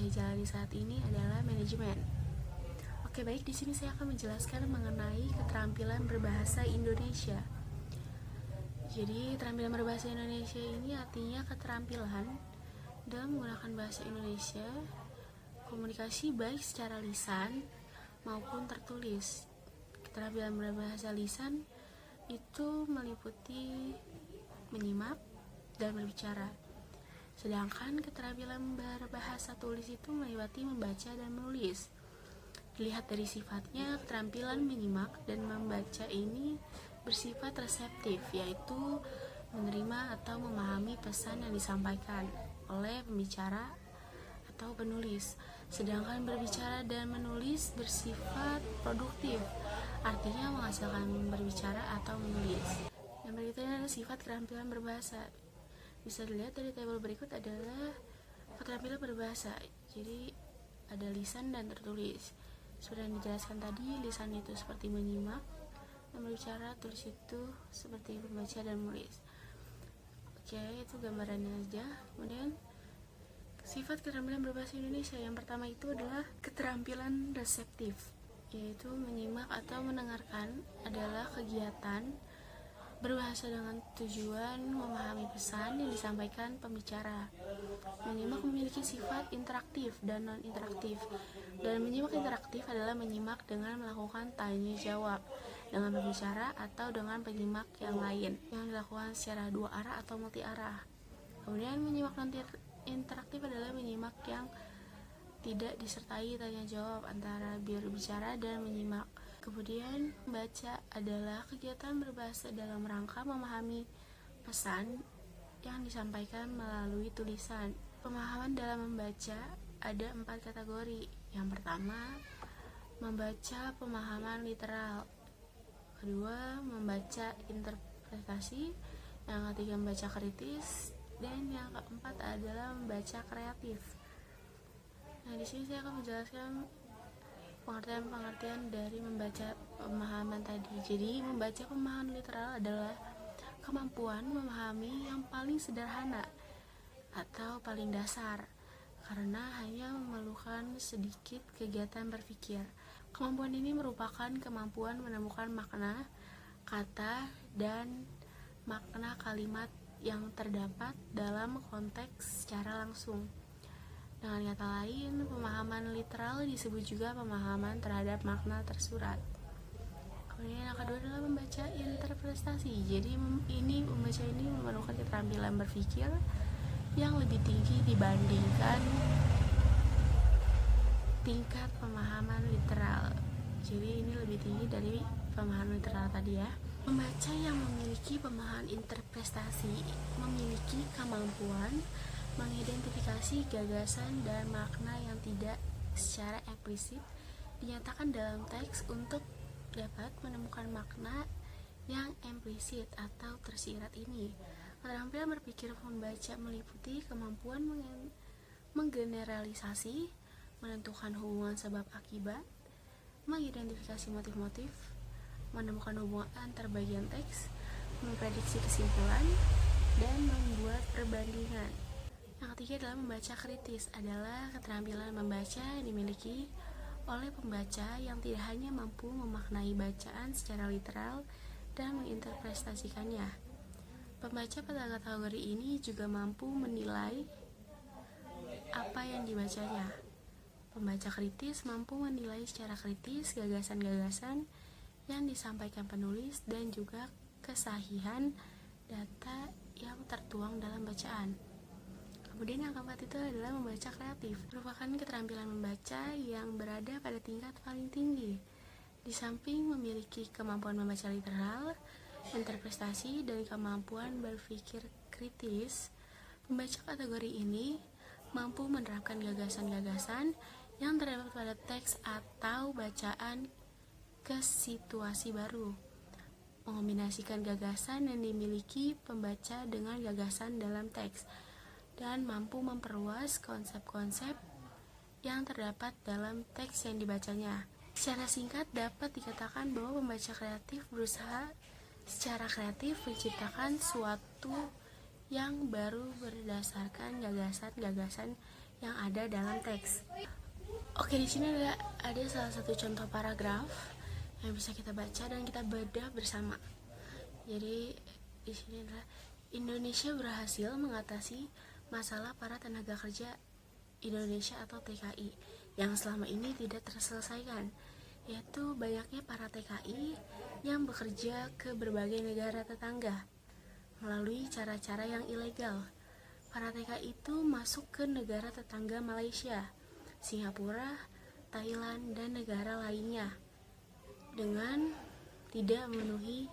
saya jalani saat ini adalah manajemen. Oke, baik, di sini saya akan menjelaskan mengenai keterampilan berbahasa Indonesia. Jadi, keterampilan berbahasa Indonesia ini artinya keterampilan dalam menggunakan bahasa Indonesia, komunikasi baik secara lisan maupun tertulis. Keterampilan berbahasa lisan itu meliputi menyimak dan berbicara. Sedangkan keterampilan berbahasa tulis itu meliputi membaca dan menulis. Dilihat dari sifatnya, keterampilan menyimak dan membaca ini bersifat reseptif, yaitu menerima atau memahami pesan yang disampaikan oleh pembicara atau penulis. Sedangkan berbicara dan menulis bersifat produktif, artinya menghasilkan berbicara atau menulis. Yang berikutnya adalah sifat keterampilan berbahasa. Bisa dilihat dari tabel berikut adalah keterampilan berbahasa. Jadi ada lisan dan tertulis. Sudah dijelaskan tadi, lisan itu seperti menyimak, dan berbicara, tulis itu seperti membaca dan menulis. Oke, itu gambarannya aja. Kemudian sifat keterampilan berbahasa Indonesia yang pertama itu adalah keterampilan reseptif, yaitu menyimak atau mendengarkan adalah kegiatan berbahasa dengan tujuan memahami pesan yang disampaikan pembicara. Menyimak memiliki sifat interaktif dan non-interaktif. Dan menyimak interaktif adalah menyimak dengan melakukan tanya jawab dengan pembicara atau dengan penyimak yang lain yang dilakukan secara dua arah atau multi arah. Kemudian menyimak non-interaktif adalah menyimak yang tidak disertai tanya jawab antara berbicara dan menyimak. Kemudian membaca adalah kegiatan berbahasa dalam rangka memahami pesan yang disampaikan melalui tulisan. Pemahaman dalam membaca ada 4 kategori. Yang pertama, membaca pemahaman literal. Kedua, membaca interpretasi. Yang ketiga, membaca kritis. Dan yang keempat adalah membaca kreatif. Nah, di sini saya akan menjelaskan pengertian dari membaca pemahaman tadi. Jadi, membaca pemahaman literal adalah kemampuan memahami yang paling sederhana atau paling dasar, karena hanya memerlukan sedikit kegiatan berpikir. Kemampuan ini merupakan kemampuan menemukan makna kata dan makna kalimat yang terdapat dalam konteks secara langsung. Dengan kata lain, pemahaman literal disebut juga pemahaman terhadap makna tersurat. Kemudian yang kedua adalah membaca interpretasi. Jadi membaca ini memerlukan keterampilan berpikir yang lebih tinggi dibandingkan tingkat pemahaman literal. Jadi ini lebih tinggi dari pemahaman literal tadi ya. Membaca yang memiliki pemahaman interpretasi memiliki kemampuan mengidentifikasi gagasan dan makna yang tidak secara eksplisit dinyatakan dalam teks untuk dapat menemukan makna yang implisit atau tersirat ini. Keterampilan berpikir pembaca meliputi kemampuan menggeneralisasi, menentukan hubungan sebab akibat, mengidentifikasi motif-motif, menemukan hubungan antar bagian teks, memprediksi kesimpulan, dan membuat perbandingan. Yang ketiga adalah membaca kritis, adalah keterampilan membaca yang dimiliki oleh pembaca yang tidak hanya mampu memaknai bacaan secara literal dan menginterpretasikannya. Pembaca pada kategori ini juga mampu menilai apa yang dibacanya. Pembaca kritis mampu menilai secara kritis gagasan-gagasan yang disampaikan penulis dan juga kesahihan data yang tertuang dalam bacaan. Kemudian yang keempat itu adalah membaca kreatif, merupakan keterampilan membaca yang berada pada tingkat paling tinggi. Di samping memiliki kemampuan membaca literal, interpretasi, dan kemampuan berpikir kritis, pembaca kategori ini mampu menerapkan gagasan-gagasan yang terdapat pada teks atau bacaan ke situasi baru, mengombinasikan gagasan yang dimiliki pembaca dengan gagasan dalam teks, dan mampu memperluas konsep-konsep yang terdapat dalam teks yang dibacanya. Secara singkat dapat dikatakan bahwa pembaca kreatif berusaha secara kreatif menciptakan suatu yang baru berdasarkan gagasan-gagasan yang ada dalam teks. Oke, di sini ada salah satu contoh paragraf yang bisa kita baca dan kita bedah bersama. Jadi di sini adalah Indonesia berhasil mengatasi masalah para tenaga kerja Indonesia atau TKI yang selama ini tidak terselesaikan, yaitu banyaknya para TKI yang bekerja ke berbagai negara tetangga melalui cara-cara yang ilegal. Para TKI itu masuk ke negara tetangga Malaysia, Singapura, Thailand, dan negara lainnya dengan tidak memenuhi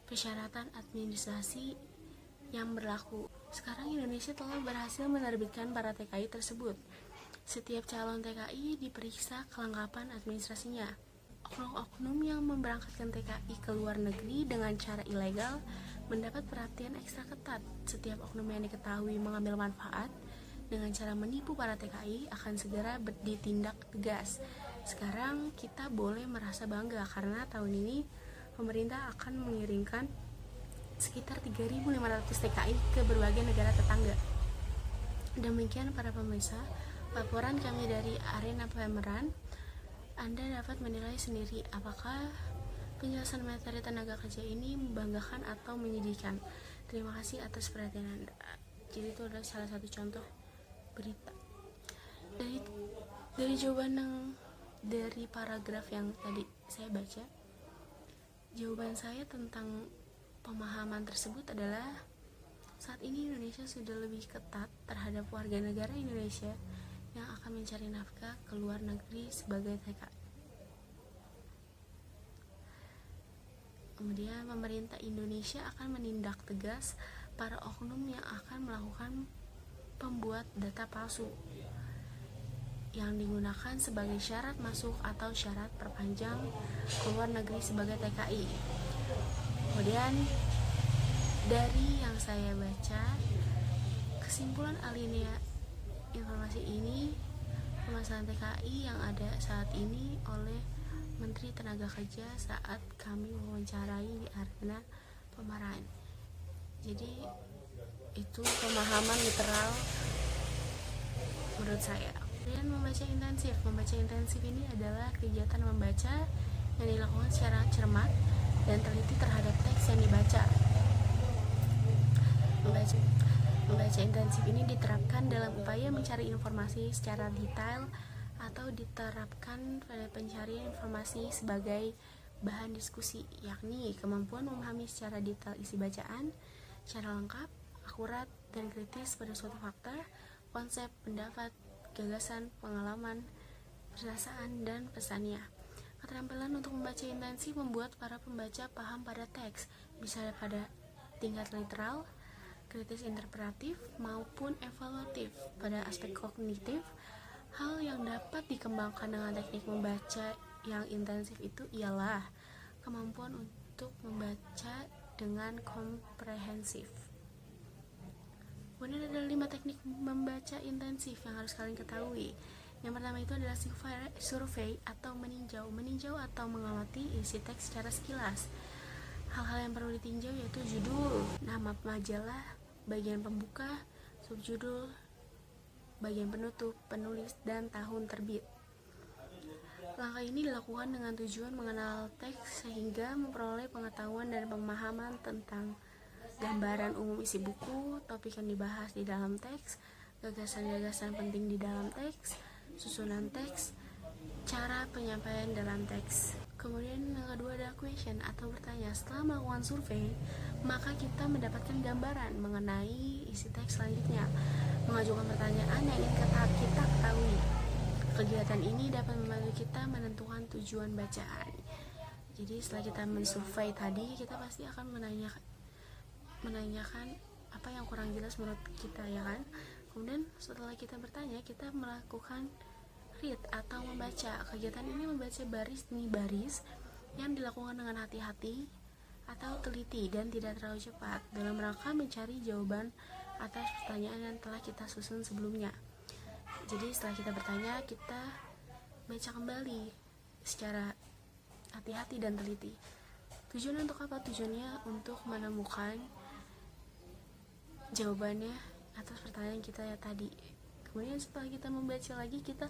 persyaratan administrasi yang berlaku. Sekarang Indonesia telah berhasil menerbitkan para TKI tersebut. Setiap calon TKI diperiksa kelengkapan administrasinya. Oknum-oknum yang memberangkatkan TKI ke luar negeri dengan cara ilegal mendapat perhatian ekstra ketat. Setiap oknum yang diketahui mengambil manfaat dengan cara menipu para TKI akan segera ditindak tegas. Sekarang kita boleh merasa bangga karena tahun ini pemerintah akan mengirimkan sekitar 3.500 TKI ke berbagai negara tetangga. Demikian para pemirsa, laporan kami dari Arena Pameran. Anda dapat menilai sendiri apakah penjelasan materi tenaga kerja ini membanggakan atau menyedihkan. Terima kasih atas perhatian Anda. Jadi itu adalah salah satu contoh berita. Dari jawaban dari paragraf yang tadi saya baca, jawaban saya tentang pemahaman tersebut adalah saat ini Indonesia sudah lebih ketat terhadap warga negara Indonesia yang akan mencari nafkah ke luar negeri sebagai TKI. Kemudian pemerintah Indonesia akan menindak tegas para oknum yang akan melakukan pembuat data palsu yang digunakan sebagai syarat masuk atau syarat perpanjang ke luar negeri sebagai TKI. Kemudian dari yang saya baca, kesimpulan alinea informasi ini, permasalahan TKI yang ada saat ini oleh Menteri Tenaga Kerja saat kami wawancarai di Arena Pameran. Jadi itu pemahaman literal menurut saya. Kemudian membaca intensif ini adalah kegiatan membaca yang dilakukan secara cermat dan teliti terhadap teks yang dibaca. Membaca intensif ini diterapkan dalam upaya mencari informasi secara detail atau diterapkan pada pencarian informasi sebagai bahan diskusi, yakni kemampuan memahami secara detail isi bacaan, secara lengkap, akurat, dan kritis pada suatu fakta, konsep, pendapat, gagasan, pengalaman, perasaan, dan pesannya. Keterampilan untuk membaca intensif membuat para pembaca paham pada teks, bisa pada tingkat literal, kritis interpretatif, maupun evaluatif. Pada aspek kognitif, hal yang dapat dikembangkan dengan teknik membaca yang intensif itu ialah kemampuan untuk membaca dengan komprehensif. Kemudian ada 5 teknik membaca intensif yang harus kalian ketahui. Yang pertama itu adalah survei atau meninjau atau mengamati isi teks secara sekilas. Hal-hal yang perlu ditinjau yaitu judul, nama majalah, bagian pembuka, subjudul, bagian penutup, penulis, dan tahun terbit. Langkah ini dilakukan dengan tujuan mengenal teks sehingga memperoleh pengetahuan dan pemahaman tentang gambaran umum isi buku, topik yang dibahas di dalam teks, gagasan-gagasan penting di dalam teks, susunan teks, cara penyampaian dalam teks. Kemudian yang kedua ada question atau bertanya. Setelah melakukan survei, maka kita mendapatkan gambaran mengenai isi teks selanjutnya. Mengajukan pertanyaan yang ingin kita ketahui. Kegiatan ini dapat membantu kita menentukan tujuan bacaan. Jadi setelah kita mensurvei tadi, kita pasti akan menanyakan apa yang kurang jelas menurut kita, ya kan? Kemudian setelah kita bertanya, kita melakukan read atau membaca. Kegiatan ini membaca baris demi baris yang dilakukan dengan hati-hati atau teliti dan tidak terlalu cepat dalam rangka mencari jawaban atas pertanyaan yang telah kita susun sebelumnya. Jadi setelah kita bertanya, kita baca kembali secara hati-hati dan teliti. Tujuannya untuk apa? Tujuannya untuk menemukan jawabannya atas pertanyaan kita ya tadi. kemudian setelah kita membaca lagi, kita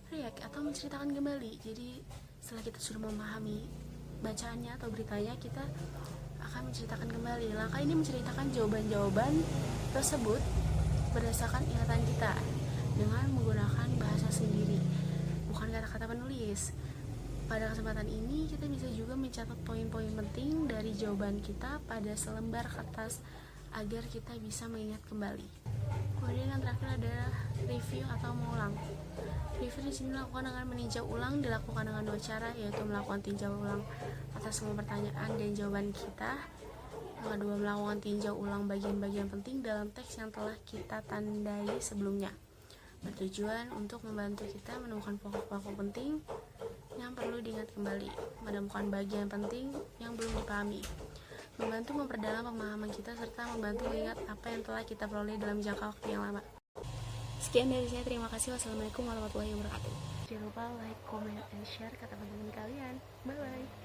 react atau menceritakan kembali. Jadi setelah kita sudah memahami bacaannya atau beritanya, kita akan menceritakan kembali. Langkah ini menceritakan jawaban-jawaban tersebut berdasarkan ingatan kita dengan menggunakan bahasa sendiri, bukan kata-kata penulis. Pada kesempatan ini kita bisa juga mencatat poin-poin penting dari jawaban kita pada selembar kertas agar kita bisa mengingat kembali. Kemudian yang terakhir adalah review atau mengulang. Review di sini dilakukan dengan meninjau ulang, dilakukan dengan dua cara, yaitu melakukan tinjau ulang atas semua pertanyaan dan jawaban kita. Yang kedua, melakukan tinjau ulang bagian-bagian penting dalam teks yang telah kita tandai sebelumnya, bertujuan untuk membantu kita menemukan pokok-pokok penting yang perlu diingat kembali, menemukan bagian penting yang belum dipahami, membantu memperdalam pemahaman kita, serta membantu mengingat apa yang telah kita peroleh dalam jangka waktu yang lama. Sekian dari saya, terima kasih. Wassalamualaikum warahmatullahi wabarakatuh. Jangan lupa like, comment, and share ke teman-teman kalian. Bye-bye.